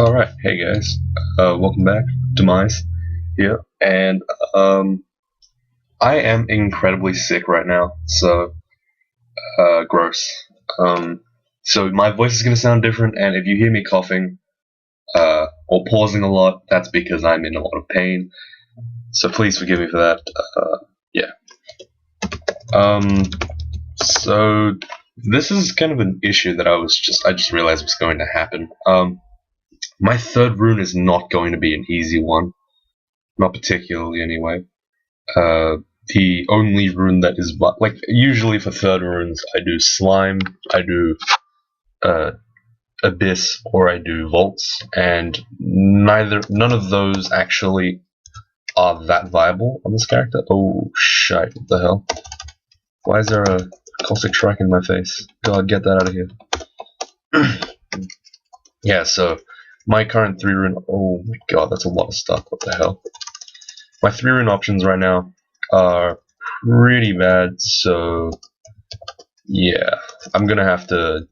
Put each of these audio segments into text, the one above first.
Alright, hey guys, welcome back. Demise here, and I am incredibly sick right now, so gross. So my voice is gonna sound different, and if you hear me coughing or pausing a lot, that's because I'm in a lot of pain. So please forgive me for that. Yeah. So this is kind of an issue that I just realized was going to happen. My third rune is not going to be an easy one. Not particularly, anyway. The only rune that is like usually for third runes, I do slime, I do abyss, or I do vaults, and none of those actually are that viable on this character. Oh shit! What the hell? Why is there a caustic strike in my face? God, get that out of here. Yeah, so my current 3 rune. Oh my god, that's a lot of stuff. What the hell? My 3 rune options right now are pretty bad, so yeah, I'm gonna have to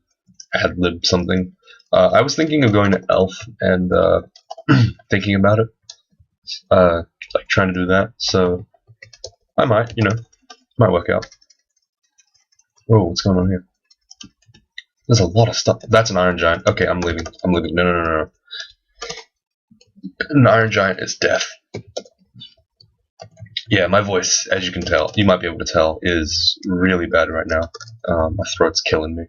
ad-lib something. I was thinking of going to Elf and thinking about it, like trying to do that, so I might, might work out. Oh, what's going on here? There's a lot of stuff. That's an Iron Giant. Okay, I'm leaving. I'm leaving. No, no, no, no. An Iron Giant is death. Yeah, my voice, as you can tell, you might be able to tell, is really bad right now. My throat's killing me.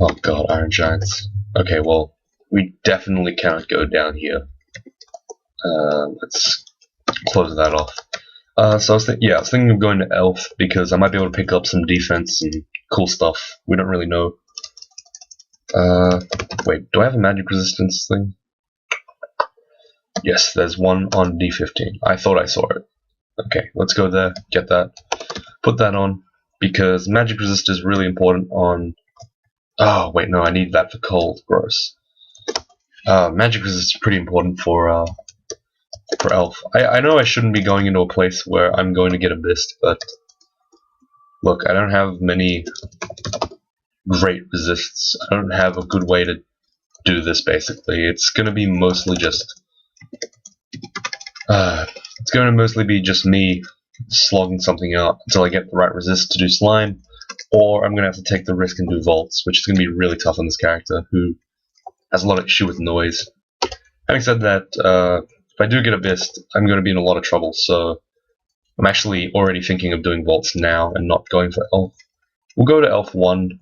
Oh god, Iron Giants. Okay, well, we definitely cannot go down here. Let's close that off. So I was thinking of going to Elf because I might be able to pick up some defense and cool stuff. We don't really know. Wait, do I have a magic resistance thing? Yes, there's one on D15. I thought I saw it. Okay, let's go there, get that, put that on, because magic resist is really important on... Oh, wait, no, I need that for cold. Gross. Magic resist is pretty important for Elf. I know I shouldn't be going into a place where I'm going to get abyssed, but... Look, I don't have many great resists. I don't have a good way to do this, basically. It's gonna be mostly just... it's going to mostly be just me slogging something out until I get the right resist to do slime, or I'm going to have to take the risk and do vaults, which is going to be really tough on this character, who has a lot of issue with noise. Having said that, if I do get abyssed, I'm going to be in a lot of trouble, so I'm actually already thinking of doing vaults now and not going for Elf. We'll go to Elf 1,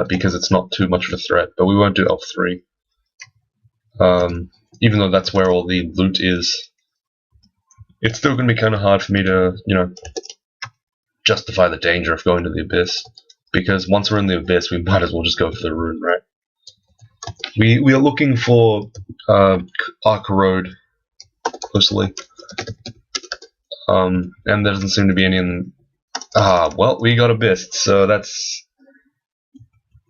because it's not too much of a threat, but we won't do Elf 3. Even though that's where all the loot is. It's still going to be kind of hard for me to, justify the danger of going to the Abyss, because once we're in the Abyss, we might as well just go for the rune, right? We are looking for Arc Road closely, and there doesn't seem to be any in... well, we got Abyss, so that's...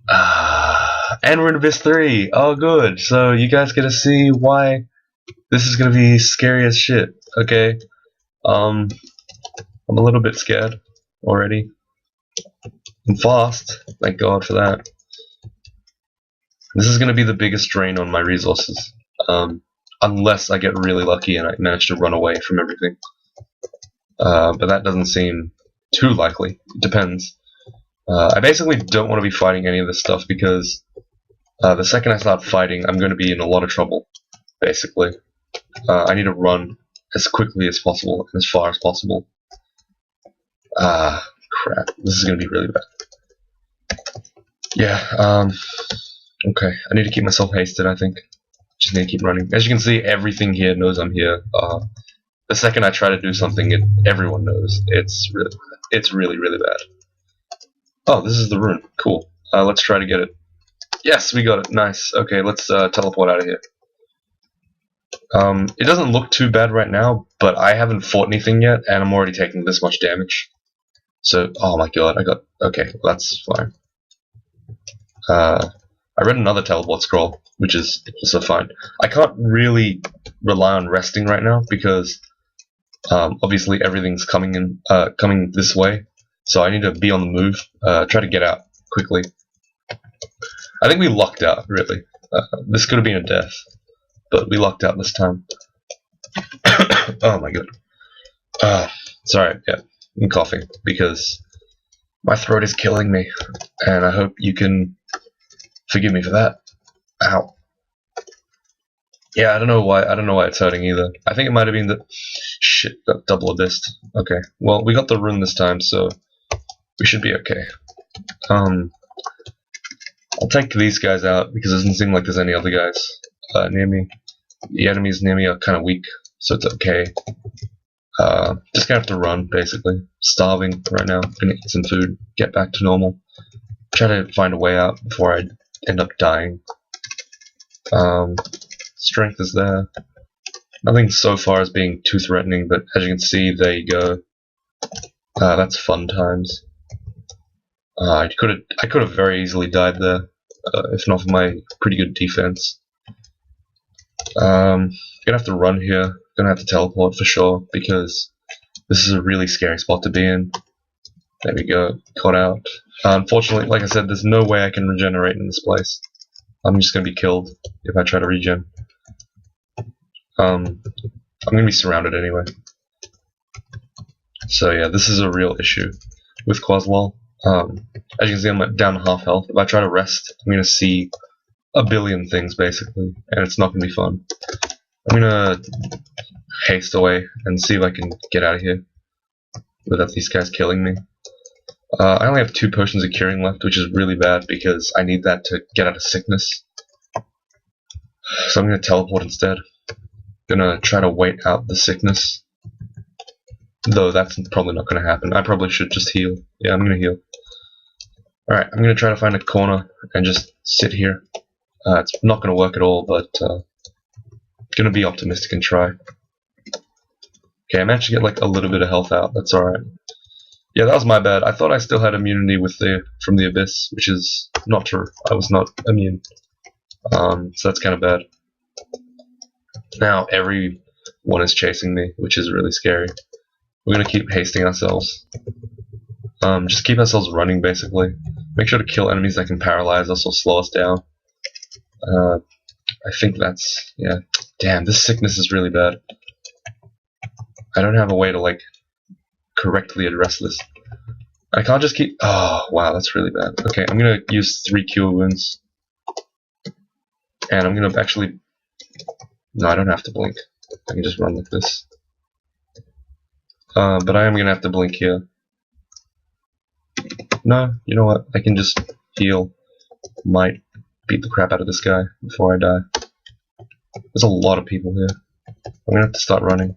and we're in Abyss 3! Oh, good! So you guys get to see why this is going to be scary as shit. Okay, I'm a little bit scared already. I'm fast, thank God for that. This is going to be the biggest drain on my resources, unless I get really lucky and I manage to run away from everything. But that doesn't seem too likely. It depends. I basically don't want to be fighting any of this stuff because the second I start fighting, I'm going to be in a lot of trouble, basically. I need to run as quickly as possible and as far as possible. Crap. This is gonna be really bad. Yeah, okay. I need to keep myself hasted, I think. Just need to keep running. As you can see, everything here knows I'm here. The second I try to do something, everyone knows. It's really, really bad. Oh, this is the rune. Cool. Let's try to get it. Yes, we got it. Nice. Okay, let's teleport out of here. It doesn't look too bad right now, but I haven't fought anything yet, and I'm already taking this much damage. So, oh my god, okay, well, that's fine. I read another teleport scroll, which is also fine. I can't really rely on resting right now, because, obviously everything's coming this way, so I need to be on the move, try to get out quickly. I think we lucked out, really. This could have been a death. but we lucked out this time. Oh my god. Sorry, yeah, I'm coughing because my throat is killing me, and I hope you can forgive me for that. Ow. Yeah, I don't know why it's hurting either. I think it might have been the shit, that double abyss. Okay, well we got the rune this time, so we should be okay. I'll take these guys out because it doesn't seem like there's any other guys near me. The enemies near me are kind of weak, so it's okay. Just gonna have to run, basically. Starving right now. Gonna eat some food, get back to normal. Try to find a way out before I end up dying. Strength is there. Nothing so far as being too threatening, but as you can see, there you go. That's fun times. I could have very easily died there, if not for my pretty good defense. Gonna have to run here. Gonna have to teleport for sure because this is a really scary spot to be in. There we go. Caught out. Unfortunately, like I said, there's no way I can regenerate in this place. I'm just gonna be killed if I try to regen. I'm gonna be surrounded anyway. So yeah, this is a real issue with Quaswell. As you can see, I'm down half health. If I try to rest, I'm gonna see a billion things basically, and it's not gonna be fun. I'm gonna haste away and see if I can get out of here without these guys killing me. I only have 2 potions of curing left, which is really bad because I need that to get out of sickness. So I'm gonna teleport instead. Gonna try to wait out the sickness. Though that's probably not gonna happen. I probably should just heal. Yeah, I'm gonna heal. Alright, I'm gonna try to find a corner and just sit here. It's not gonna work at all, but gonna be optimistic and try. Okay, I managed to get like a little bit of health out. That's alright. Yeah, that was my bad. I thought I still had immunity from the abyss, which is not true. I was not immune. So that's kind of bad. Now everyone is chasing me, which is really scary. We're gonna keep hasting ourselves. Just keep ourselves running, basically. Make sure to kill enemies that can paralyze us or slow us down. I think that's, yeah. Damn, this sickness is really bad. I don't have a way to, like, correctly address this. I can't just keep... Oh, wow, that's really bad. Okay, I'm gonna use 3 cure wounds. And I'm gonna actually... No, I don't have to blink. I can just run like this. But I am gonna have to blink here. No, you know what? I can just heal. Might beat the crap out of this guy before I die. There's a lot of people here. I'm gonna have to start running.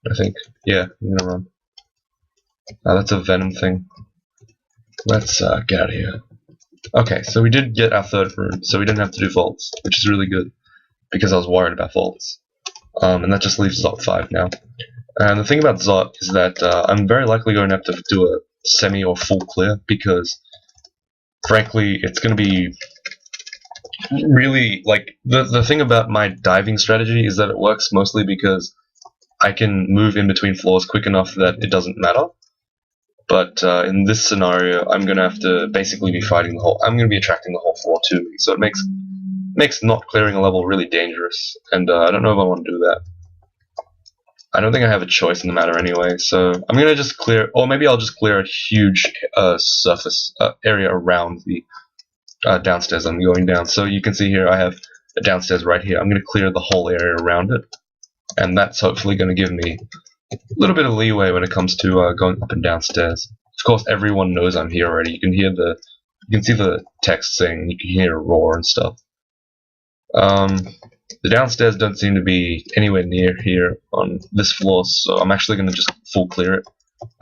I think. Yeah, I'm gonna run. That's a venom thing. Let's get out of here. Okay, so we did get our 3rd rune, so we didn't have to do vaults, which is really good, because I was worried about vaults. And that just leaves Zot 5 now. And the thing about Zot is that I'm very likely going to have to do a semi or full clear, because frankly, it's going to be really, like, the thing about my diving strategy is that it works mostly because I can move in between floors quick enough that it doesn't matter. But in this scenario, I'm going to have to basically be fighting the whole... I'm going to be attracting the whole floor to me, so it makes not clearing a level really dangerous, and I don't know if I want to do that. I don't think I have a choice in the matter anyway, so I'm going to just clear... Or maybe I'll just clear a huge surface area around the downstairs I'm going down. So you can see here I have a downstairs right here. I'm going to clear the whole area around it, and that's hopefully going to give me a little bit of leeway when it comes to going up and downstairs. Of course, everyone knows I'm here already. You can see the text saying, you can hear a roar and stuff. The downstairs don't seem to be anywhere near here on this floor, so I'm actually going to just full clear it.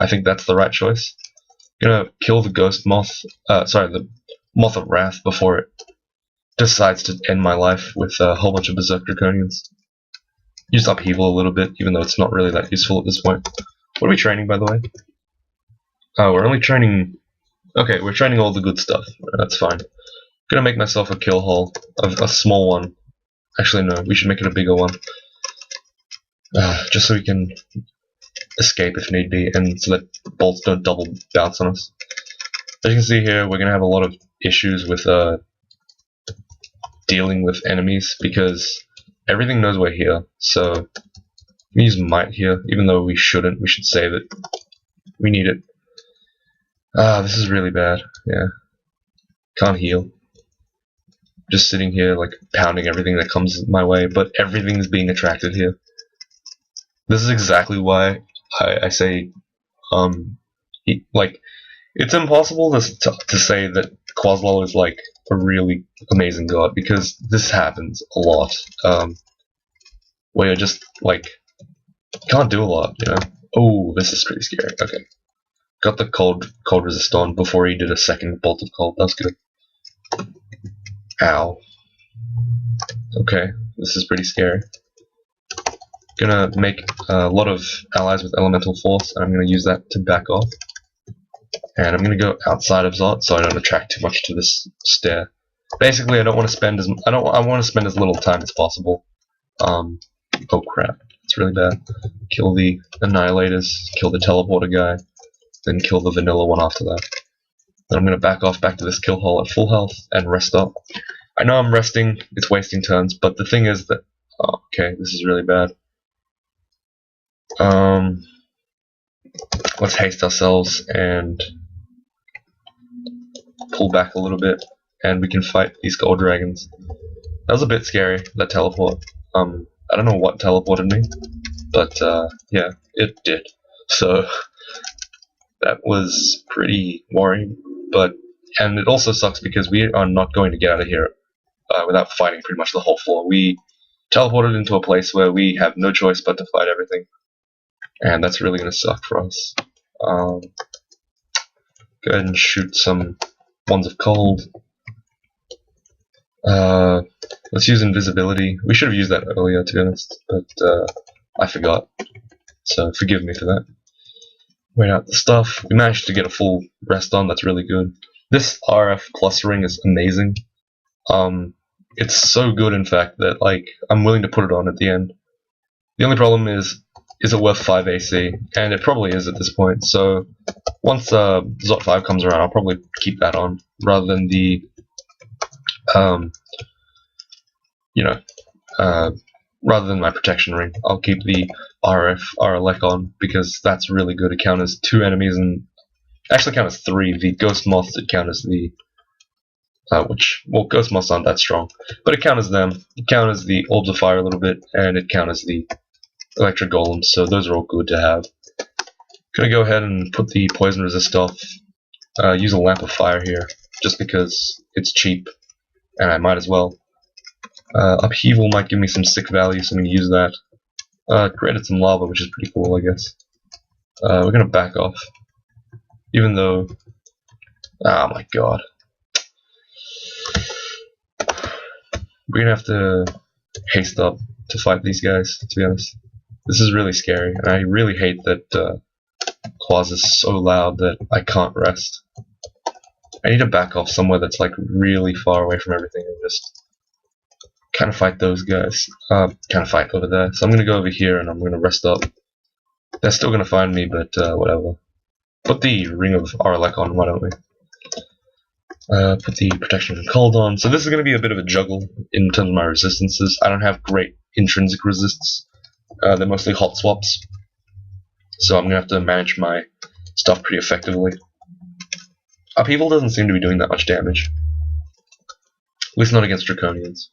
I think that's the right choice. I'm going to kill the ghost moth, the Moth of Wrath before it decides to end my life with a whole bunch of Berserk Draconians. Use upheaval a little bit, even though it's not really that useful at this point. What are we training, by the way? We're only training... Okay, we're training all the good stuff. That's fine. Gonna make myself a kill hole, a small one. Actually, no, we should make it a bigger one. Just so we can escape if need be, and so that bolts don't double bounce on us. As you can see here, we're gonna have a lot of issues with dealing with enemies, because everything knows we're here, so we use might here, even though we shouldn't. We should save it. We need it. This is really bad. Yeah. Can't heal. Just sitting here, like, pounding everything that comes my way, but everything's being attracted here. This is exactly why I say, like, it's impossible to say that Quaslol is, like, a really amazing god, because this happens a lot, where you're just, like, can't do a lot, you know? Oh, this is pretty scary. Okay. Got the cold resist on before he did a second bolt of cold. That's good. Ow. Okay, this is pretty scary. Gonna make a lot of allies with elemental force, and I'm gonna use that to back off. And I'm gonna go outside of Zot so I don't attract too much to this stair. Basically, I want to spend as little time as possible. Oh crap, it's really bad. Kill the annihilators, kill the teleporter guy, then kill the vanilla one after that. Then I'm gonna back off back to this kill hole at full health and rest up. I know I'm resting, it's wasting turns, but the thing is that okay, this is really bad. Let's haste ourselves and pull back a little bit, and we can fight these gold dragons. That was a bit scary, that teleport. I don't know what teleported me, but yeah, it did. So that was pretty worrying, and it also sucks because we are not going to get out of here without fighting pretty much the whole floor. We teleported into a place where we have no choice but to fight everything, and that's really going to suck for us. Go ahead and shoot some ones of cold. Let's use invisibility. We should have used that earlier, to be honest, but I forgot, so forgive me for that. Wait out the stuff. We managed to get a full rest on. That's really good. This RF plus ring is amazing. It's so good, in fact, that like I'm willing to put it on at the end. The only problem is it worth 5 AC? And it probably is at this point. So once Zot 5 comes around, I'll probably keep that on rather than the rather than my protection ring. I'll keep the RLEC on because that's really good. It counters 2 enemies and actually counters 3. The Ghost Moths, it counters the Ghost Moths aren't that strong, but it counters them. It counters the Orbs of Fire a little bit, and it counters the Electric Golems, so those are all good to have. Gonna go ahead and put the Poison Resist off. Use a Lamp of Fire here, just because it's cheap, and I might as well. Upheaval might give me some sick value, so I'm gonna use that. Created some lava, which is pretty cool, I guess. We're gonna back off, even though. Oh my god. We're gonna have to haste up to fight these guys, to be honest. This is really scary, and I really hate that Quaz is so loud that I can't rest. I need to back off somewhere that's like really far away from everything and just kind of fight those guys. Kind of fight over there. So I'm gonna go over here and I'm gonna rest up. They're still gonna find me, but whatever. Put the Ring of Arlek on, why don't we? Put the Protection from Cold on. So this is going to be a bit of a juggle in terms of my resistances. I don't have great intrinsic resists. They're mostly hot swaps. So I'm going to have to manage my stuff pretty effectively. Upheaval doesn't seem to be doing that much damage. At least not against Draconians.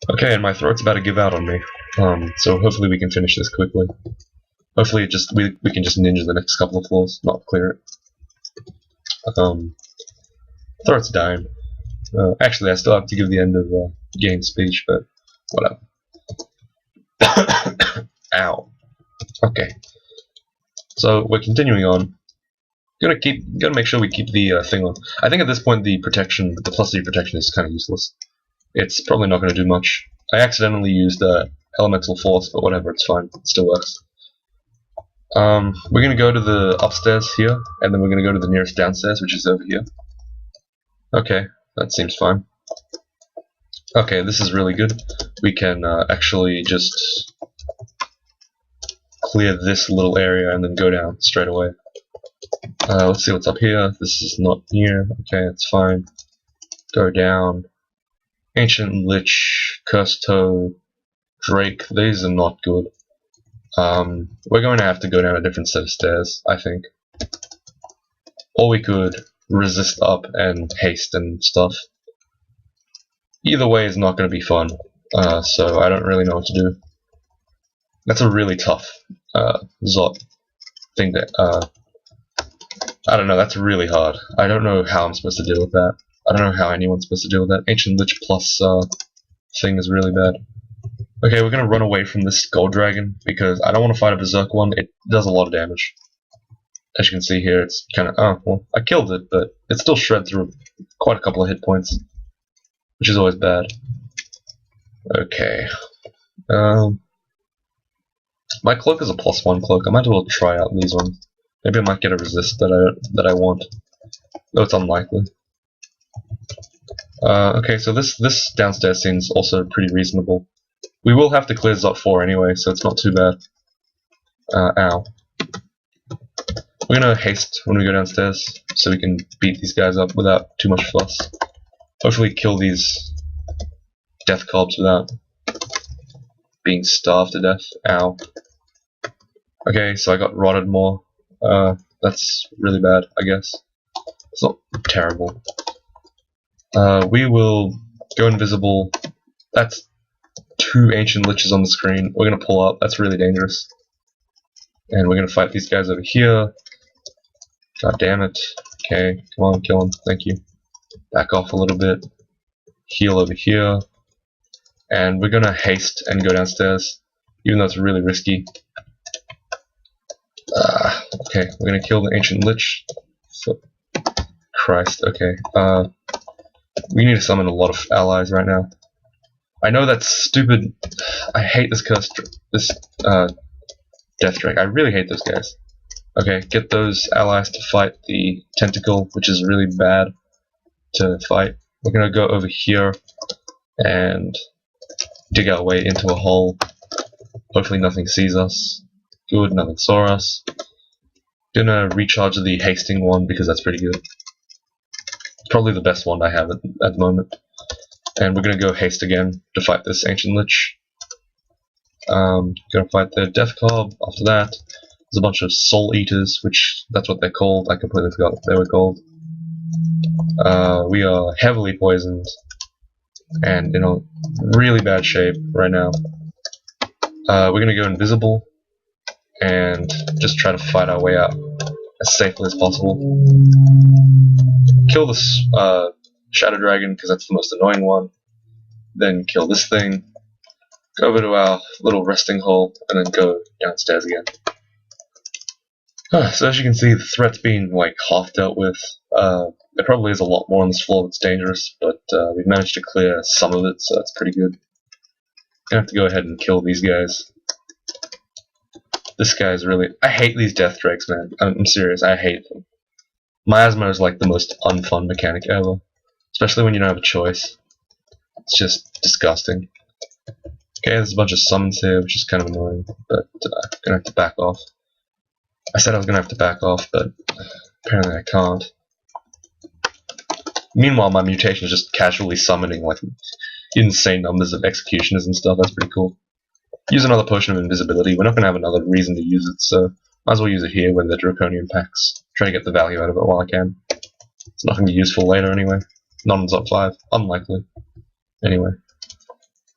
Okay, and my throat's about to give out on me. So hopefully we can finish this quickly. Hopefully we can just ninja the next couple of floors, not clear it. Throat's dying. Actually, I still have to give the end of game speech, but whatever. Ow. Okay. So we're continuing on. Gotta make sure we keep the thing on. I think at this point the plus 3 protection is kind of useless. It's probably not going to do much. I accidentally used elemental force, but whatever, it's fine. It still works. We're gonna go to the upstairs here, and then we're gonna go to the nearest downstairs, which is over here. Okay, that seems fine. Okay, this is really good. We can actually just clear this little area and then go down straight away. Let's see what's up here. This is not here. Okay, it's fine. Go down. Ancient Lich, Cursed Toe, Drake. These are not good. We're going to have to go down a different set of stairs, I think. Or we could resist up and haste and stuff. Either way is not going to be fun, so I don't really know what to do. That's a really tough Zot thing that, I don't know, that's really hard. I don't know how I'm supposed to deal with that. I don't know how anyone's supposed to deal with that. Ancient Lich plus thing is really bad. Okay, we're gonna run away from this gold dragon because I don't want to fight a berserk one. It does a lot of damage. As you can see here, it's kind of well, I killed it, but it still shred through quite a couple of hit points, which is always bad. Okay, my cloak is a +1 cloak. I might as well try out these ones. Maybe I might get a resist that I want, though it's unlikely. Okay, so this downstairs seems also pretty reasonable. We will have to clear Zot 4 anyway, so it's not too bad. Ow. We're gonna haste when we go downstairs, so we can beat these guys up without too much fuss. Hopefully kill these death cobs without being starved to death. Ow. Okay, so I got rotted more. That's really bad, I guess. It's not terrible. We will go invisible. That's 2 ancient liches on the screen. We're gonna pull up. That's really dangerous. And we're gonna fight these guys over here. God damn it. Okay, come on, kill him. Thank you. Back off a little bit. Heal over here. And we're gonna haste and go downstairs, even though it's really risky. Okay, we're gonna kill the ancient lich. Christ, okay. We need to summon a lot of allies right now. I know that's stupid. I hate this Death Drake. I really hate those guys. Okay, get those allies to fight the tentacle, which is really bad to fight. We're gonna go over here and dig our way into a hole. Hopefully nothing sees us. Good, nothing saw us. Gonna recharge the hasting one because that's pretty good. It's probably the best one I have at the moment. And we're gonna go haste again to fight this ancient lich. Gonna fight the death cob. After that, there's a bunch of soul eaters, which that's what they're called. I completely forgot what they were called. We are heavily poisoned and in a really bad shape right now. We're gonna go invisible and just try to fight our way out as safely as possible. Kill this shadow dragon because that's the most annoying one. Then kill this thing. Go over to our little resting hole and then go downstairs again. So as you can see, the threat's been like half dealt with. There probably is a lot more on this floor that's dangerous, but we've managed to clear some of it, so that's pretty good. Gonna have to go ahead and kill these guys. This guy's really... I hate these death drakes, man. I'm serious, I hate them. Miasma is like the most unfun mechanic ever. Especially when you don't have a choice. It's just disgusting. Okay, there's a bunch of summons here, which is kind of annoying, but gonna have to back off. I said I was gonna have to back off, but apparently I can't. Meanwhile, my mutation is just casually summoning like insane numbers of executioners and stuff. That's pretty cool. Use another potion of invisibility. We're not gonna have another reason to use it, so might as well use it here when the draconian packs. Try to get the value out of it while I can. It's not gonna be useful later anyway. Not on Zot 5. Unlikely. Anyway.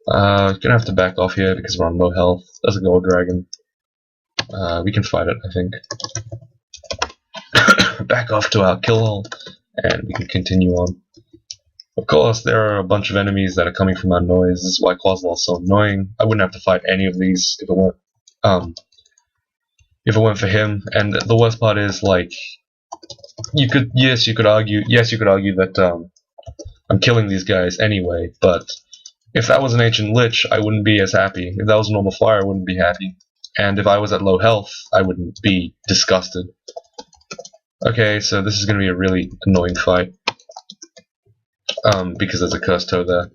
Gonna have to back off here because we're on low health. There's a gold dragon. We can fight it, I think. Back off to our kill hole, and we can continue on. Of course, there are a bunch of enemies that are coming from our noise. This is why Quaswell is so annoying. I wouldn't have to fight any of these if it weren't for him. And the worst part is, like, you could argue that I'm killing these guys anyway, but if that was an ancient lich, I wouldn't be as happy. If that was a normal flyer, I wouldn't be happy. And if I was at low health, I wouldn't be disgusted. Okay, so this is going to be a really annoying fight. Because there's a cursed toe there.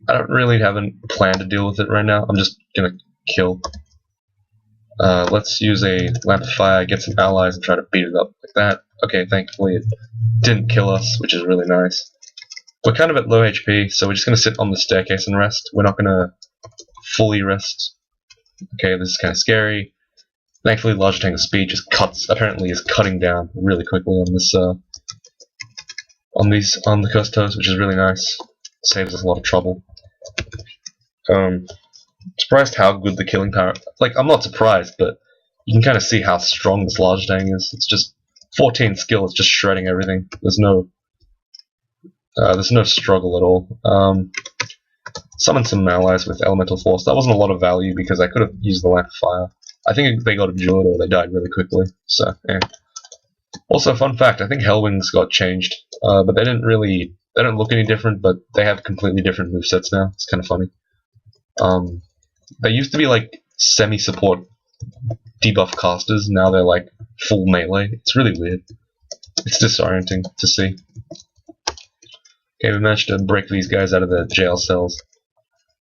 I don't really have a plan to deal with it right now. I'm just going to kill. Let's use a lamp of fire, get some allies, and try to beat it up like that. Okay, thankfully it didn't kill us, which is really nice. We're kind of at low HP, so we're just going to sit on the staircase and rest. We're not going to fully rest. Okay, this is kind of scary. Thankfully, Large Tank of Speed just apparently is cutting down really quickly on this, on the cursed toes, which is really nice. Saves us a lot of trouble. Surprised how good the killing power. Like, I'm not surprised, but you can kind of see how strong this Large Tank is. It's just 14 skill. It's just shredding everything. There's no struggle at all. Summon some allies with Elemental Force. That wasn't a lot of value because I could have used the Lamp of Fire. I think they got abjured or they died really quickly. So, yeah. Also, fun fact: I think Hellwings got changed, but they don't look any different. But they have completely different movesets now. It's kind of funny. They used to be like semi-support debuff casters. Now they're like full melee. It's really weird. It's disorienting to see. Okay, we managed to break these guys out of their jail cells.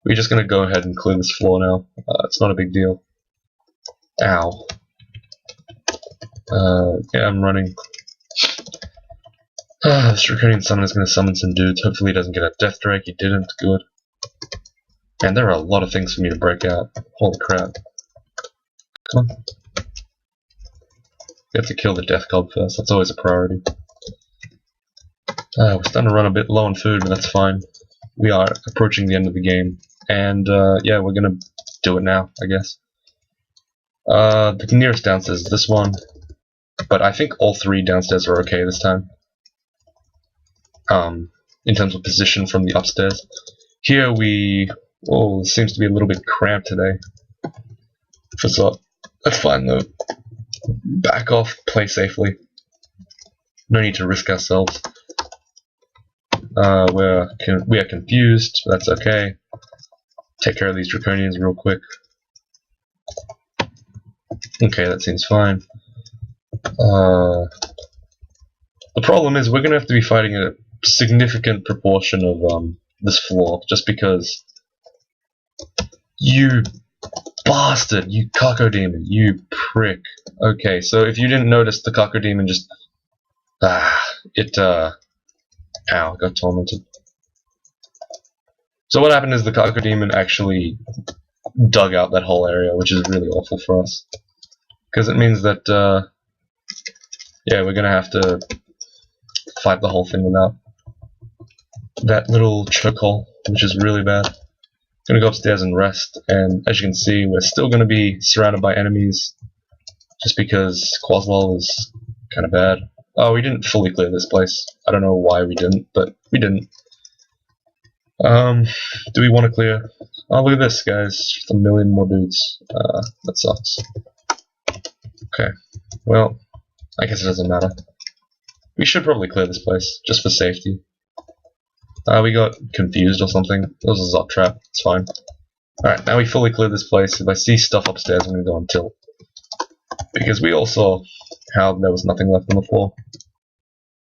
We're just gonna go ahead and clear this floor now. It's not a big deal. Ow. Yeah, I'm running. This Draconian Summon is gonna summon some dudes. Hopefully he doesn't get a Death Drake. He didn't. Good. And there are a lot of things for me to break out. Holy crap. Come on. We have to kill the Death Gob first. That's always a priority. We're starting to run a bit low on food, but that's fine. We are approaching the end of the game. And, yeah, we're gonna do it now, I guess. The nearest downstairs is this one. But I think all three downstairs are okay this time. In terms of position from the upstairs. Here we... Oh, this seems to be a little bit cramped today. So, that's fine though. Back off, play safely. No need to risk ourselves. We are confused, but that's okay. Take care of these Draconians real quick. Okay, that seems fine. The problem is we're going to have to be fighting a significant proportion of this floor, just because... You bastard! You Cacodemon! You prick! Okay, so if you didn't notice, the Cacodemon just... Ow, got tormented. So what happened is the Cacodemon actually dug out that whole area, which is really awful for us. Because it means that, yeah, we're gonna have to fight the whole thing without that little chokehold, which is really bad. Gonna go upstairs and rest, and as you can see, we're still gonna be surrounded by enemies, just because Quaslol is kind of bad. Oh, we didn't fully clear this place. I don't know why we didn't, but we didn't. Do we want to clear? Oh, look at this, guys. Just a million more dudes. That sucks. Okay. Well, I guess it doesn't matter. We should probably clear this place, just for safety. We got confused or something. It was a Zot trap. It's fine. Alright, now we fully clear this place. If I see stuff upstairs, I'm going to go on tilt. Because we all saw how there was nothing left on the floor.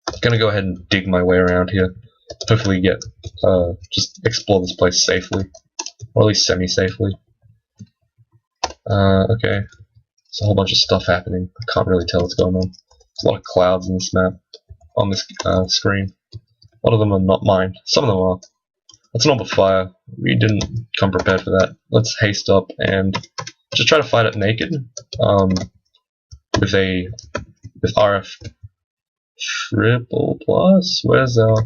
I'm going to go ahead and dig my way around here. Hopefully get, just explore this place safely. Or at least semi-safely. Okay. There's a whole bunch of stuff happening. I can't really tell what's going on. There's a lot of clouds in this map. On this screen. A lot of them are not mine. Some of them are. Let's not fire. We didn't come prepared for that. Let's haste up and just try to fight it naked. With RF triple plus. Where's our?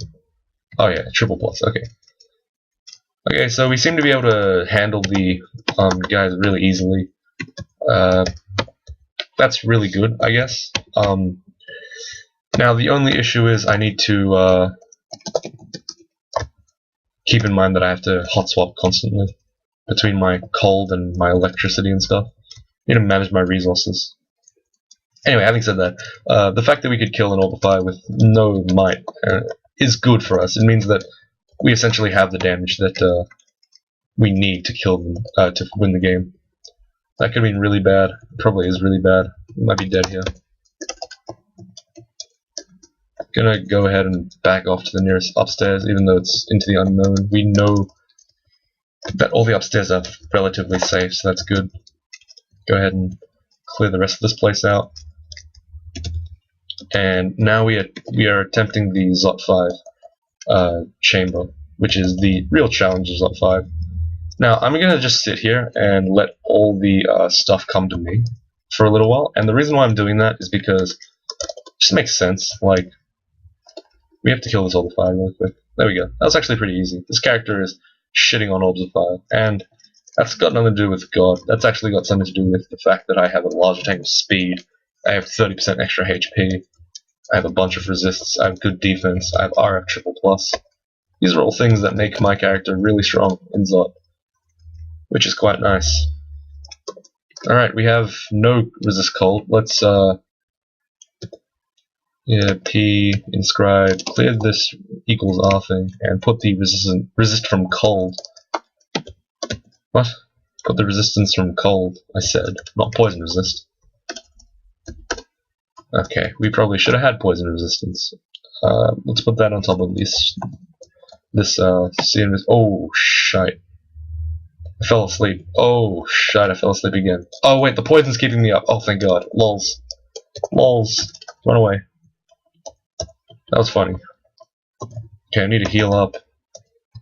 Oh yeah, triple plus. Okay. Okay, so we seem to be able to handle the guys really easily. That's really good, I guess. Now the only issue is I need to keep in mind that I have to hot swap constantly between my cold and my electricity and stuff. I need to manage my resources. Anyway, having said that, the fact that we could kill an Orbifier with no might is good for us. It means that we essentially have the damage that we need to kill them to win the game. That could have been really bad. It probably is really bad. We might be dead here. Gonna go ahead and back off to the nearest upstairs, even though it's into the unknown. We know that all the upstairs are relatively safe, so that's good. Go ahead and clear the rest of this place out. And now we are attempting the Zot 5. chamber, which is the real challenges of 5. Now, I'm going to just sit here and let all the stuff come to me for a little while, and the reason why I'm doing that is because it just makes sense. Like, we have to kill this orb of fire real quick. There we go. That was actually pretty easy. This character is shitting on orbs of fire, and that's got nothing to do with God. That's actually got something to do with the fact that I have a larger tank of speed, I have 30% extra HP, I have a bunch of resists, I have good defense, I have RF triple plus. These are all things that make my character really strong in Zot, which is quite nice. Alright, we have no resist cold. Let's P inscribe clear this equals R thing and put the resist from cold. What? Put the resistance from cold, I said, not poison resist. Okay, we probably should have had poison resistance. Let's put that on top of this CMS. Oh shite. I fell asleep. Oh shite, I fell asleep again. Oh wait, the poison's keeping me up. Oh thank god. Lols. Lols. Run away. That was funny. Okay, I need to heal up.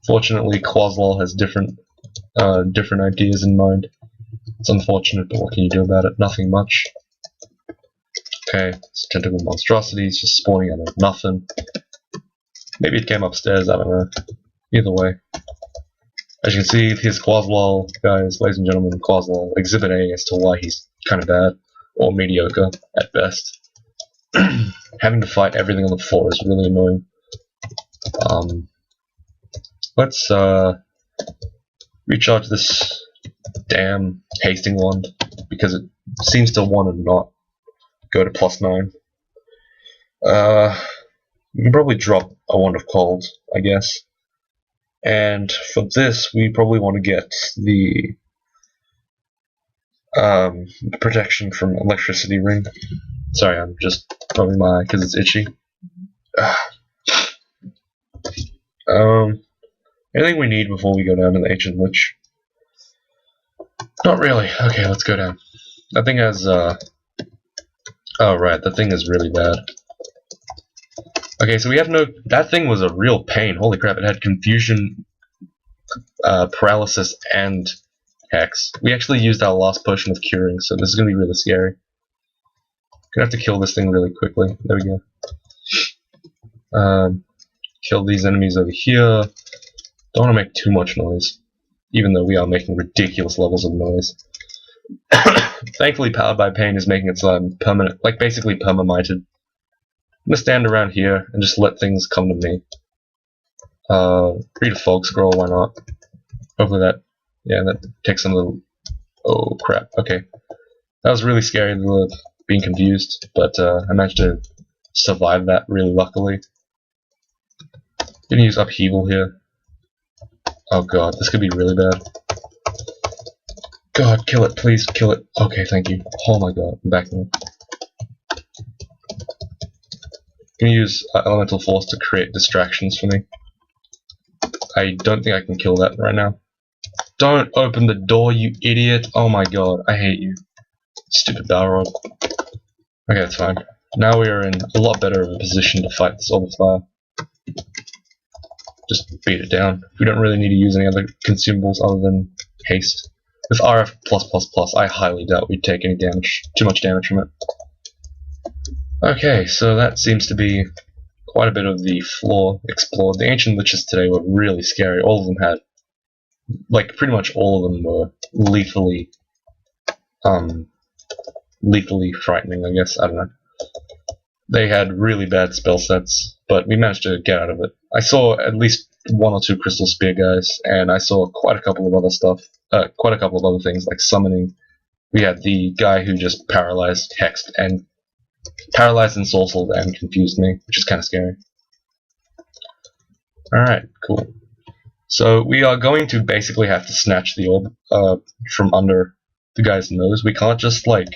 Fortunately, Quaslol has different ideas in mind. It's unfortunate, but what can you do about it? Nothing much. Okay, it's tentacle monstrosities just spawning out of nothing. Maybe it came upstairs, I don't know. Either way. As you can see, here's Quaslol, guys, ladies and gentlemen, Quaslol, Exhibit A as to why he's kind of bad, or mediocre, at best. Having to fight everything on the floor is really annoying. Let's recharge this damn hasting wand, because it seems to want to not go to +9. You can probably drop a wand of cold, I guess. And for this, we probably want to get the protection from electricity ring. Sorry, I'm just rubbing my eye because it's itchy. Anything we need before we go down to the Ancient Lich? Not really. Okay, let's go down. That thing has, oh right, that thing is really bad. Okay, so we have no... That thing was a real pain. Holy crap, it had confusion, paralysis, and hex. We actually used our last potion of curing, so this is going to be really scary. Gonna have to kill this thing really quickly. There we go. Kill these enemies over here. Don't want to make too much noise, even though we are making ridiculous levels of noise. Thankfully, Powered by Pain is making its permanent, like basically permamited. I'm gonna stand around here and just let things come to me. Read a fog scroll, why not? Hopefully that, yeah, that takes some of the... Oh crap, okay. That was really scary, being confused, but I managed to survive that really luckily. Gonna use Upheaval here. Oh god, this could be really bad. God, kill it, please, kill it. Okay, thank you. Oh my god, I'm back now. Gonna use Elemental Force to create distractions for me. I don't think I can kill that right now. Don't open the door, you idiot! Oh my god, I hate you. Stupid Balrog. Okay, that's fine. Now we are in a lot better of a position to fight this orb of fire. Just beat it down. We don't really need to use any other consumables other than haste. With RF+++, I highly doubt we'd take any damage, too much damage from it. Okay, so that seems to be quite a bit of the floor explored. The Ancient Liches today were really scary. All of them had, like, pretty much all of them were lethally frightening, I guess. I don't know. They had really bad spell sets, but we managed to get out of it. I saw at least 1 or 2 Crystal Spear guys, and I saw quite a couple of other stuff, quite a couple of other things, like summoning. We had the guy who just paralyzed, hexed, and sorcelled and confused me, which is kind of scary. Alright, cool. So we are going to basically have to snatch the orb from under the guy's nose. We can't just, like,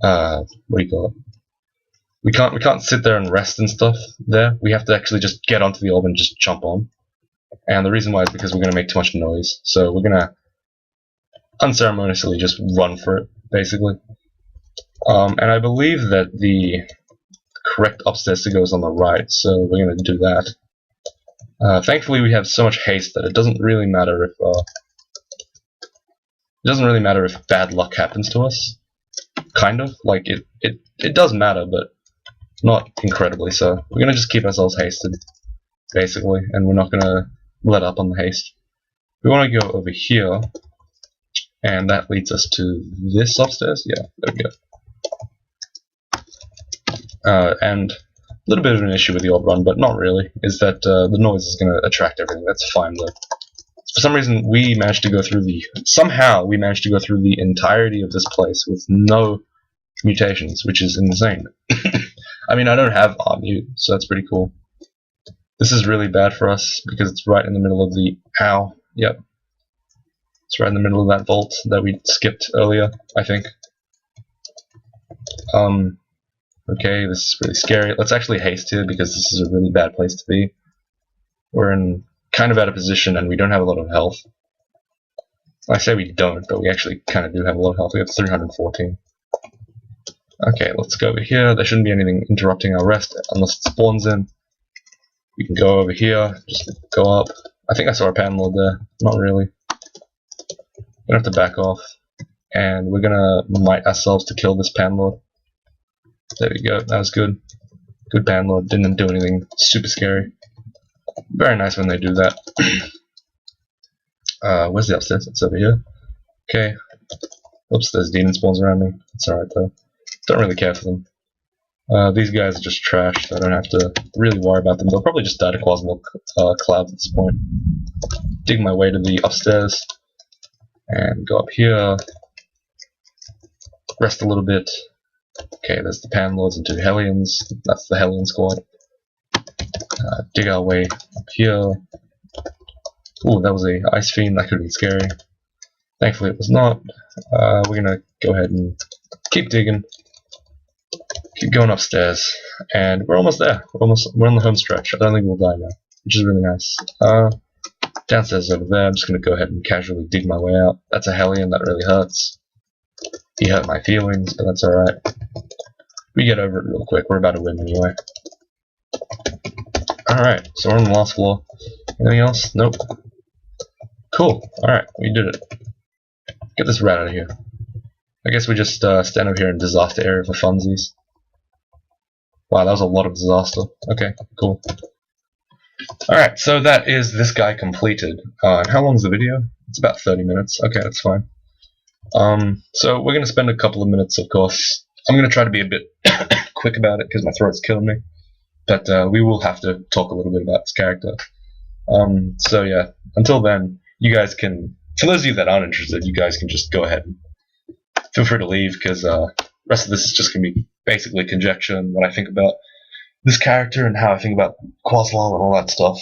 what do you call it? We can't sit there and rest and stuff there. We have to actually just get onto the orb and just jump on. And the reason why is because we're going to make too much noise. So we're going to unceremoniously just run for it, basically. And I believe that the correct upstairs to go is on the right, so we're going to do that. Thankfully, we have so much haste that it doesn't really matter if bad luck happens to us. Kind of like it does matter, but not incredibly so. We're gonna just keep ourselves hasted, basically, and we're not gonna let up on the haste. We want to go over here, and that leads us to this upstairs. Yeah, there we go. And a little bit of an issue with the old run, but not really, is that the noise is going to attract everything. That's fine though. For some reason, somehow we managed to go through the entirety of this place with no mutations, which is insane. I mean, I don't have mute, so that's pretty cool. This is really bad for us because it's right in the middle of the Yep. It's right in the middle of that vault that we skipped earlier, I think. Okay, this is really scary. Let's actually haste here because this is a really bad place to be. We're in kind of out of position and we don't have a lot of health. I say we don't, but we actually kind of do have a lot of health. We have 314. Okay, let's go over here. There shouldn't be anything interrupting our rest unless it spawns in. We can go over here, just go up. I think I saw a panlord there. Not really. We're gonna have to back off. And we're gonna might ourselves to kill this panlord. There we go, that was good. Good panlord, didn't do anything super scary. Very nice when they do that. Where's the upstairs? It's over here. Okay. Oops, there's demon spawns around me. It's alright though. Don't really care for them. These guys are just trash, so I don't have to really worry about them. They'll probably just die to Quasmol clouds at this point. Dig my way to the upstairs. And go up here. Rest a little bit. Okay, there's the Panlords and 2 Hellions. That's the Hellion squad. Dig our way up here. Ooh, that was a Ice Fiend. That could be scary. Thankfully it was not. We're gonna go ahead and keep digging. Keep going upstairs. And we're almost there. We're on the home stretch. I don't think we'll die now, which is really nice. Downstairs over there. I'm just gonna go ahead and casually dig my way out. That's a Hellion. That really hurts. He hurt my feelings, but that's alright. We get over it real quick. We're about to win anyway. Alright, so we're on the last floor. Anything else? Nope. Cool. Alright, we did it. Get this rat out of here. I guess we just stand over here in disaster area for funsies. Wow, that was a lot of disaster. Okay, cool. Alright, so that is this guy completed. And how long's the video? It's about 30 minutes. Okay, that's fine. So we're going to spend a couple of minutes, of course. I'm going to try to be a bit quick about it because my throat's killing me. But we will have to talk a little bit about this character. So yeah, until then, you guys can, for those of you that aren't interested, you guys can just go ahead and feel free to leave because the rest of this is just going to be basically conjecture and what I think about this character and how I think about Quaslal and all that stuff.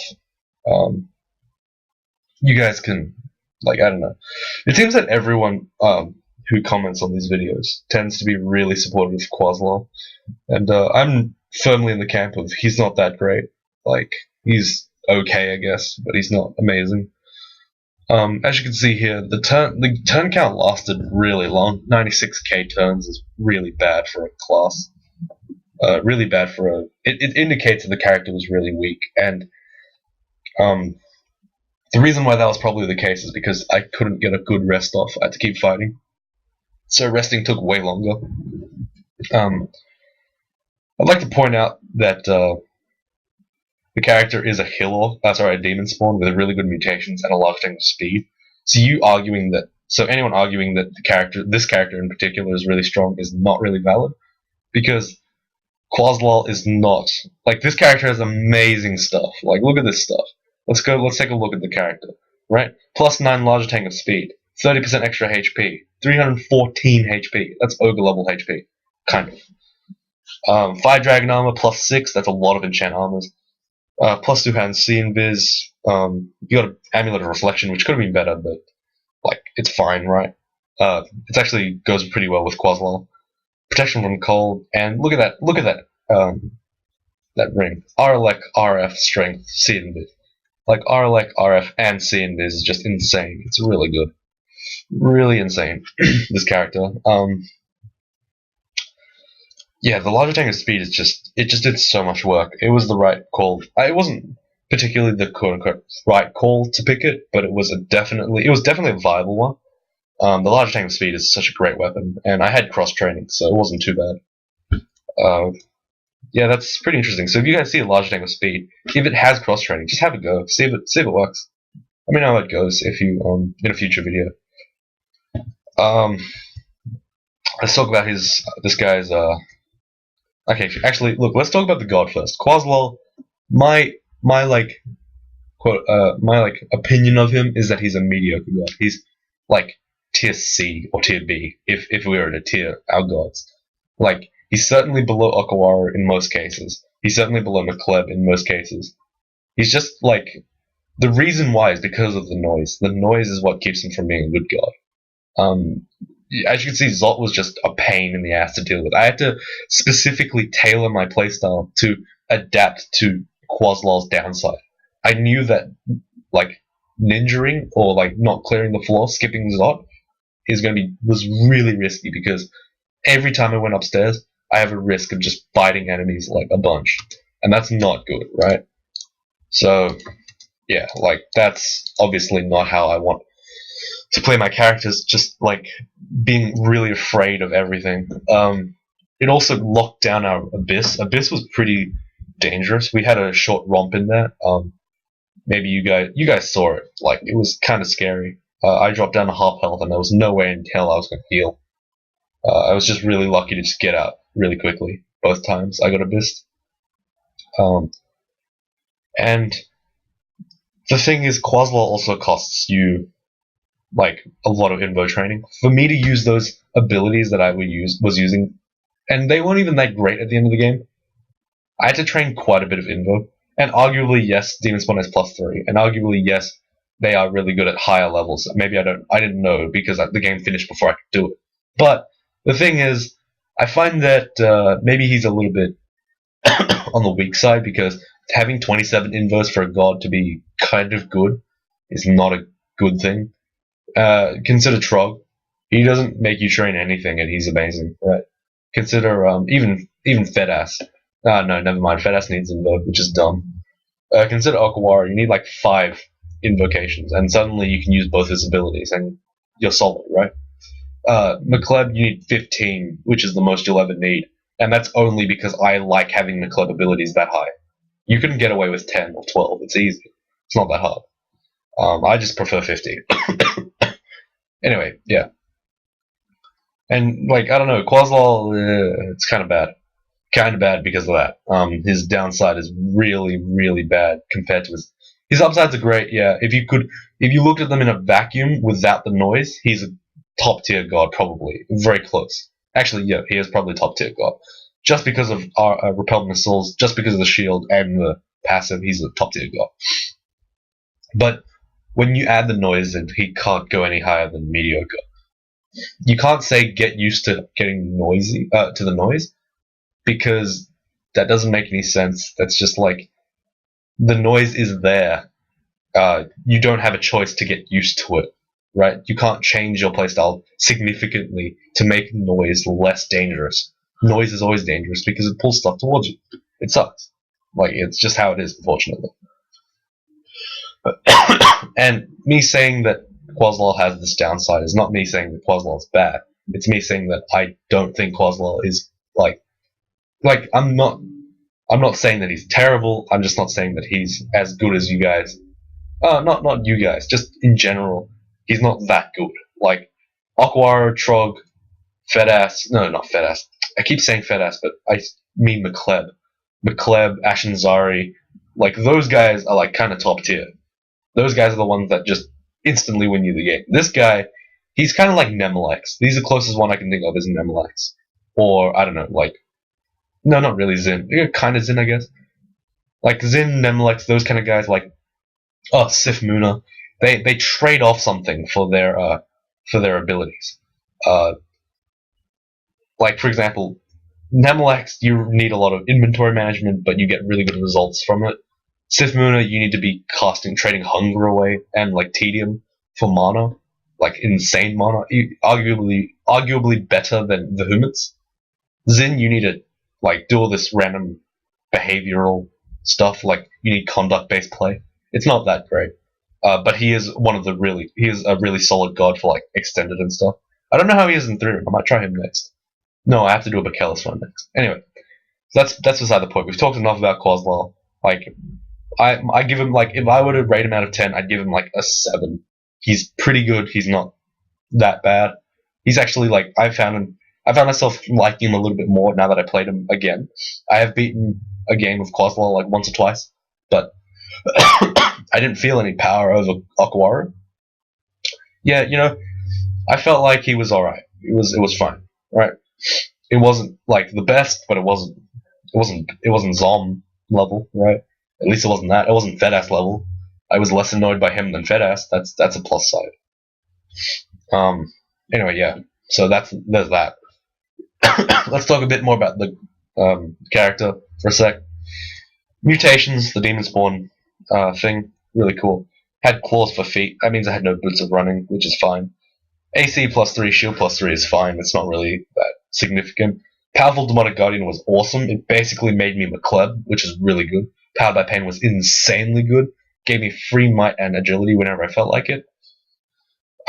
You guys can, like, I don't know. It seems that everyone who comments on these videos tends to be really supportive of Quaslal. And I'm firmly in the camp of he's not that great. Like, he's okay, I guess, but he's not amazing. As you can see here, the turn count lasted really long. 96k turns is really bad for a class. Really bad for a... It indicates that the character was really weak, and the reason why that was probably the case is because I couldn't get a good rest off. I had to keep fighting. So resting took way longer. I'd like to point out that the character is a a demon spawn with really good mutations and a large tank of speed. So anyone arguing that this character in particular is really strong is not really valid, because Quaslal is not. Like, this character has amazing stuff. Like, look at this stuff. Let's take a look at the character. Right? Plus 9 larger tank of speed, 30% extra HP, 314 HP. That's ogre level HP. Kind of. 5 dragon armor, plus 6, that's a lot of enchant armors. Plus 2 hands, see invis. You got an amulet of reflection, which could have been better, but like, it's fine, right? It actually goes pretty well with Quaslal. Protection from cold, and look at that that ring. RLEC, RF, strength, see invis. Like, RLEC, RF, and see invis is just insane. It's really good. Really insane, this character. Yeah, the larger tank of speed is it just did so much work. It was the right call. It wasn't particularly the quote-unquote right call to pick it, but it was definitely a viable one. The large tank of speed is such a great weapon, and I had cross training, so it wasn't too bad. Yeah, that's pretty interesting. So if you guys see a large tank of speed, if it has cross training, just have a go, see if it works. Let me know how it goes if you in a future video. Let's talk about this guy's. Okay, actually, look, let's talk about the god first. Quaslol, my like quote my like opinion of him is that he's a mediocre god. He's like tier C or tier B if we were to tier our gods. Like he's certainly below Okawara in most cases. He's certainly below McCleb in most cases. He's just like the reason why is because of the noise. The noise is what keeps him from being a good god. As you can see, Zot was just a pain in the ass to deal with. I had to specifically tailor my playstyle to adapt to Quaslol's downside. I knew that like ninjaing or like not clearing the floor, skipping Zot, was really risky because every time I went upstairs, I have a risk of just fighting enemies like a bunch, and that's not good, right? So yeah, like that's obviously not how I want to play my characters, just like being really afraid of everything. It also locked down our Abyss. Abyss was pretty dangerous. We had a short romp in there. Maybe you guys saw it. Like it was kind of scary. I dropped down to half health, and there was no way in hell I was going to heal. I was just really lucky to just get out really quickly both times I got Abyssed. And the thing is, Quaslol also costs you like a lot of invo training. For me to use those abilities that I was using, and they weren't even that great at the end of the game, I had to train quite a bit of invo. And arguably, yes, Demon Spawn has +3, and arguably, yes, they are really good at higher levels. Maybe I didn't know because the game finished before I could do it. But the thing is, I find that maybe he's a little bit on the weak side because having 27 invos for a god to be kind of good is not a good thing. Consider Trog. He doesn't make you train anything, and he's amazing, right? Consider even Fedass. No, never mind. Fedass needs invoke, which is dumb. Consider Okawara. You need like 5 invocations, and suddenly you can use both his abilities, and you're solid, right? McCleb, you need 15, which is the most you'll ever need, and that's only because I like having McCleb abilities that high. You can get away with 10 or 12. It's easy. It's not that hard. I just prefer 50. Anyway, yeah. And, like, I don't know, Quaslol, it's kind of bad. Kind of bad because of that. His downside is really, really bad compared to his upsides are great, yeah. If you looked at them in a vacuum without the noise, he's a top tier god, probably. Very close. Actually, yeah, he is probably top tier god. Just because of our repelled missiles, just because of the shield and the passive, he's a top tier god. But when you add the noise in, he can't go any higher than mediocre. You can't say get used to getting noisy to the noise, because that doesn't make any sense. That's just like the noise is there. You don't have a choice to get used to it, right? You can't change your playstyle significantly to make noise less dangerous. Noise is always dangerous because it pulls stuff towards you. It sucks. Like, it's just how it is, unfortunately. And me saying that Quaslol has this downside is not me saying that Quaslol is bad. It's me saying that I don't think Quaslol is like I'm not saying that he's terrible. I'm just not saying that he's as good as you guys. Not you guys. Just in general, he's not that good. Like Aquara, Trog, Fedass. No, not Fedass. I keep saying Fedass, but I mean McCleb, Ashen Zari. Like those guys are like kind of top tier. Those guys are the ones that just instantly win you the game. This guy, he's kind of like Nemelex. He's the closest one I can think of is Nemelex, or I don't know, like. No, not really Zin. Kind of Zin, I guess. Like Zin, Nemelex, those kind of guys. Like, Sif Muna. They trade off something for their abilities. Like for example, Nemelex, you need a lot of inventory management, but you get really good results from it. Sif Muna, you need to be trading hunger away and like tedium for mana, like insane mana. Arguably better than the Humans. Zin, you need to like do all this random behavioral stuff. Like you need conduct-based play. It's not that great. But he is he is a really solid god for like extended and stuff. I don't know how he is in 3. I might try him next. No, I have to do a Bakelis one next. Anyway, that's beside the point. We've talked enough about Quaslal. Like, I give him, like, if I were to rate him out of 10, I'd give him like a 7. He's pretty good. He's not that bad. He's actually like I found myself liking him a little bit more now that I played him again. I have beaten a game of Quaslal like once or twice, but I didn't feel any power over Okawara. Yeah, I felt like he was alright. It was fine, right? It wasn't like the best, but it wasn't Zom level, right? At least it wasn't that. It wasn't Fedass level. I was less annoyed by him than Fedass. That's a plus side. Anyway, yeah. So there's that. Let's talk a bit more about the character for a sec. Mutations, the demon spawn thing, really cool. Had claws for feet. That means I had no boots of running, which is fine. AC +3, shield +3 is fine. It's not really that significant. Powerful Demonic Guardian was awesome. It basically made me McCleb, which is really good. Powered by Pain was insanely good. Gave me free might and agility whenever I felt like it.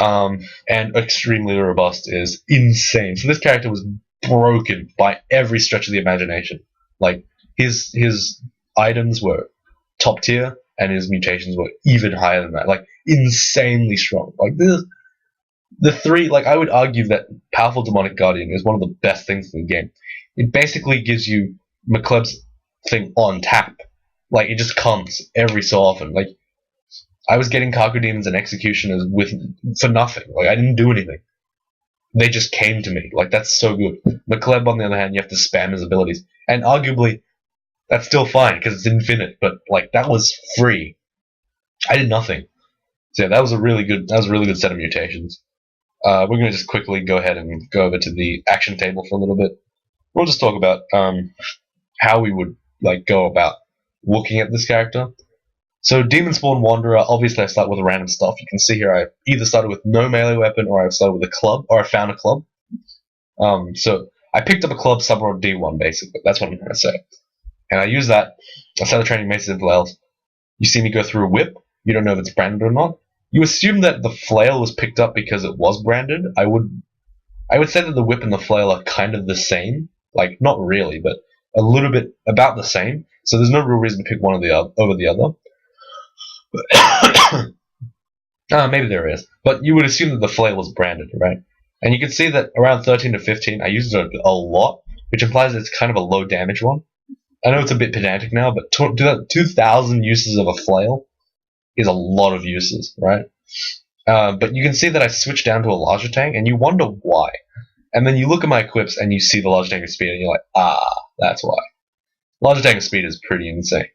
And extremely robust is insane. So this character was broken by every stretch of the imagination. Like his items were top tier, and his mutations were even higher than that. Like insanely strong. Like the 3, like I would argue that Powerful Demonic Guardian is one of the best things in the game. It basically gives you McCleb's thing on tap. Like it just comes every so often. Like I was getting Kaku Demons and Executioners for nothing. Like I didn't do anything. They just came to me. Like that's so good. McCleb, on the other hand, you have to spam his abilities, and arguably that's still fine because it's infinite. But like that was free. I did nothing. So yeah, that was a really good set of mutations. We're going to just quickly go ahead and go over to the action table for a little bit. We'll just talk about how we would like go about looking at this character. So Demon Spawn Wanderer, obviously I start with random stuff. You can see here I either started with no melee weapon, or I've started with a club, or I found a club. So I picked up a club somewhere on D1 basically. That's what I'm trying to say. And I use that. I started training maces and flails. You see me go through a whip. You don't know if it's branded or not. You assume that the flail was picked up because it was branded. I would say that the whip and the flail are kind of the same. Like, not really, but a little bit about the same. So there's no real reason to pick one over the other. Maybe there is. But you would assume that the flail was branded, right? And you can see that around 13 to 15, I used it a lot, which implies it's kind of a low damage one. I know it's a bit pedantic now, but 2,000 uses of a flail is a lot of uses, right? But you can see that I switched down to a larger tank, and you wonder why. And then you look at my equips, and you see the larger tank of speed, and you're like, that's why. Larger tank of speed is pretty insane.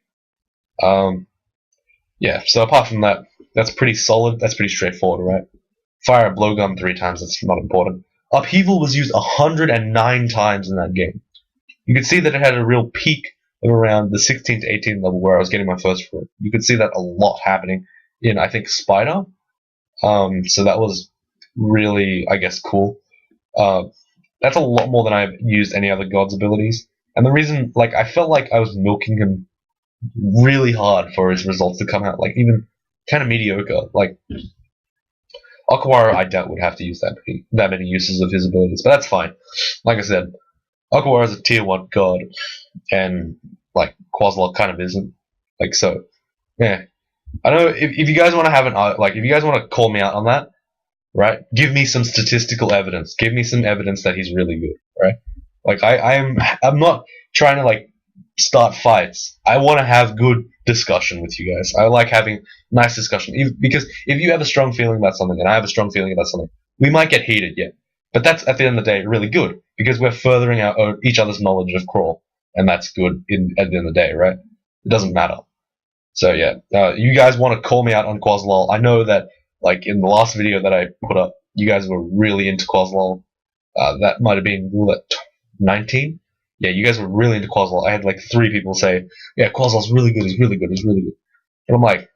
Yeah, so apart from that, that's pretty solid, that's pretty straightforward, right? Fire a blowgun 3 times, that's not important. Upheaval was used 109 times in that game. You could see that it had a real peak of around the 16 to 18 level where I was getting my first fruit. You could see that a lot happening in, I think, Spider. So that was really, I guess, cool. That's a lot more than I've used any other god's abilities. And the reason, like, I felt like I was milking him really hard for his results to come out, like, even kind of mediocre. Like, Okawara, I doubt would have to use that many uses of his abilities, but that's fine. Like I said, Okawara is a tier 1 god, and like Quaslal kind of isn't. Like, so, yeah. I know if you guys want to have if you guys want to call me out on that, right? Give me some statistical evidence. Give me some evidence that he's really good, right? Like I'm not trying to like start fights. I want to have good discussion with you guys. I like having nice discussion because if you have a strong feeling about something and I have a strong feeling about something, we might get heated, yeah. But that's at the end of the day really good because we're furthering each other's knowledge of Crawl, and that's good at the end of the day, right? It doesn't matter. So yeah, you guys want to call me out on Quaslal. I know that like in the last video that I put up, you guys were really into Quaslal. That might have been Roulette 19. Yeah, you guys were really into Quaslal. I had like 3 people say, yeah, Quaslal's really good, he's really good, he's really good. But I'm like,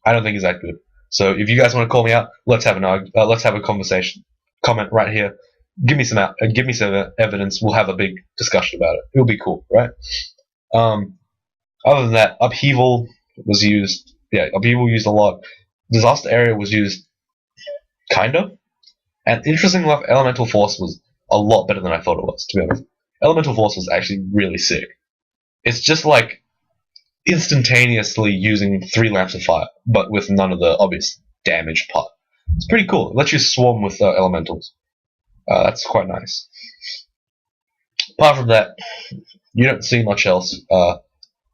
I don't think he's that good. So if you guys want to call me out, let's have a conversation. Comment right here. Give me some evidence. We'll have a big discussion about it. It'll be cool, right? Other than that, upheaval was used. Yeah, upheaval used a lot. Disaster area was used, kind of. And interestingly enough, elemental force was a lot better than I thought it was. To be honest, elemental force was actually really sick. It's just like instantaneously using 3 lamps of fire, but with none of the obvious damage part. It's pretty cool. It lets you swarm with elementals. That's quite nice. Apart from that, you don't see much else.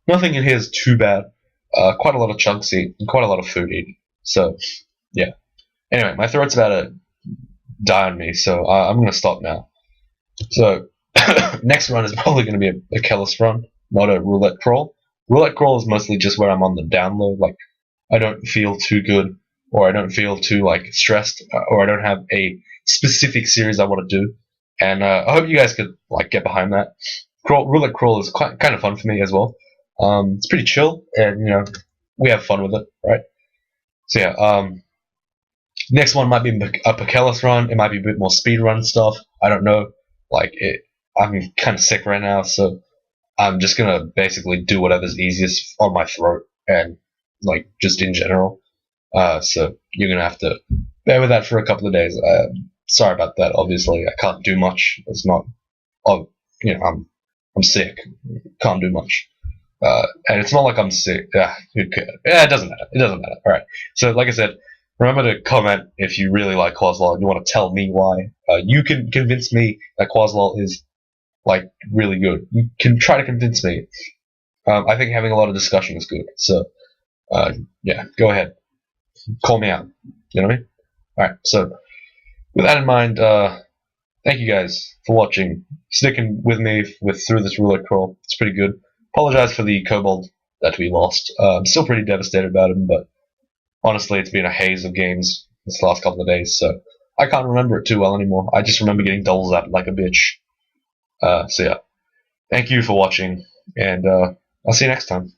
Nothing in here is too bad. Quite a lot of chunks eat, and quite a lot of food eaten. So, yeah. Anyway, my throat's about to die on me, so I'm going to stop now. So, next run is probably going to be a Kellis run, not a roulette crawl. Roulette crawl is mostly just where I'm on the down low, like I don't feel too good, or I don't feel too like stressed, or I don't have a specific series I want to do. And I hope you guys could like get behind that. Roulette crawl is quite kind of fun for me as well. It's pretty chill, and you know we have fun with it, right? So yeah, next one might be a Pakelis run. It might be a bit more speed run stuff. I don't know. Like it, I'm kind of sick right now, so I'm just gonna basically do whatever's easiest on my throat and like just in general. So you're gonna have to bear with that for a couple of days. Sorry about that. Obviously, I can't do much. It's not. Oh, you know, I'm sick. Can't do much. And it's not like I'm sick. Yeah, it doesn't matter. It doesn't matter. All right. So, like I said, remember to comment if you really like Quaslol and you want to tell me why. You can convince me that Quaslol is like really good. You can try to convince me. I think having a lot of discussion is good. So, yeah, go ahead. Call me out. You know what I mean? All right. So, with that in mind, thank you guys for watching, sticking with me through this roulette crawl. It's pretty good. Apologize for the kobold that we lost. I'm still pretty devastated about him, but honestly, it's been a haze of games this last couple of days, so I can't remember it too well anymore. I just remember getting double zapped like a bitch. So yeah, thank you for watching, and I'll see you next time.